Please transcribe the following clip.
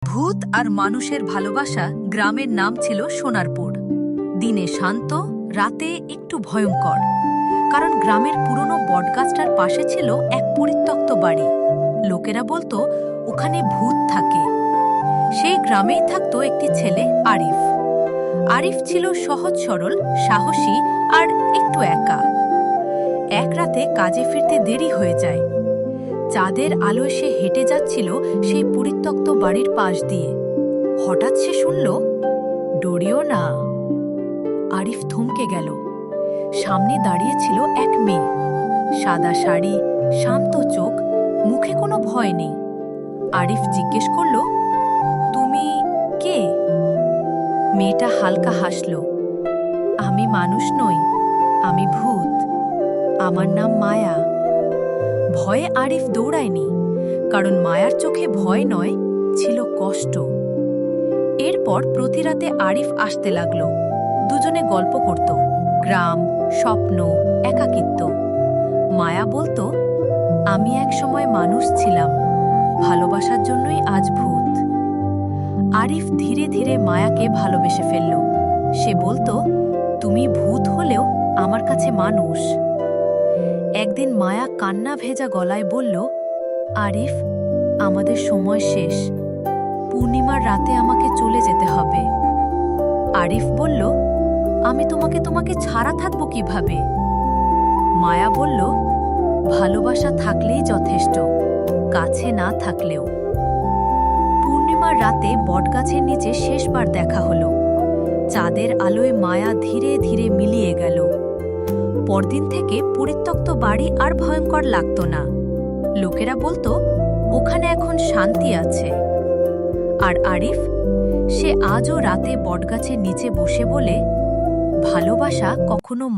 ভূত আর মানুষের ভালোবাসা গ্রামের নাম ছিল সোনারপুর। দিনে শান্ত, রাতে একটু ভয়ঙ্কর, কারণ গ্রামের পুরনো বটগাছটার পাশে ছিল এক পরিত্যক্ত বাড়ি। লোকেরা বলতো ওখানে ভূত থাকে। সেই গ্রামেই থাকত একটি ছেলে, আরিফ। আরিফ ছিল সহজ সরল, সাহসী আর একটু একা। এক রাতে কাজে ফিরতে দেরি হয়ে যায়। চাঁদের আলোয় সে হেঁটে যাচ্ছিল সেই পরিত্যক্ত বাড়ির পাশ দিয়ে। হঠাৎ সে শুনল, ডরিও না। আরিফ থমকে গেল। সামনে দাঁড়িয়ে ছিল এক মেয়ে, সাদা শাড়ি, শান্ত চোখ, মুখে কোনো ভয় নেই। আরিফ জিজ্ঞেস করল, তুমি কে? মেয়েটা হালকা হাসল। আমি মানুষ নই, আমি ভূত। আমার নাম মায়া। ভয়ে আরিফ দৌড়ায়নি, কারণ মায়ার চোখে ভয় নয়, ছিল কষ্ট। এরপর প্রতি রাতে আরিফ আসতে লাগল। দুজনে গল্প করত, গ্রাম, স্বপ্ন, একাকিত্ব। মায়া বলতো, আমি এক সময় মানুষ ছিলাম, ভালোবাসার জন্যই আজ ভূত। আরিফ ধীরে ধীরে মায়াকে ভালোবেসে ফেলল। সে বলতো, তুমি ভূত হলেও আমার কাছে মানুষ। একদিন মায়া কান্না ভেজা গলায় বলল, আরিফ, আমাদের সময় শেষ। পূর্ণিমার রাতে আমাকে চলে যেতে হবে। আরিফ বলল, আমি তোমাকে ছাড়া থাকবো কিভাবে? মায়া বলল, ভালোবাসা থাকলেই যথেষ্ট, কাছে না থাকলেও। পূর্ণিমার রাতে বটগাছের নিচে শেষবার দেখা হলো। চাঁদের আলোয় মায়া ধীরে ধীরে মিলিয়ে গেল। পরদিন থেকে পরিত্যক্ত বাড়ি আর ভয়ঙ্কর লাগতো না। লোকেরা বলতো, ওখানে এখন শান্তি আছে। আর আরিফ, সে আজও রাতে বটগাছের নিচে বসে বলে, ভালোবাসা কখনো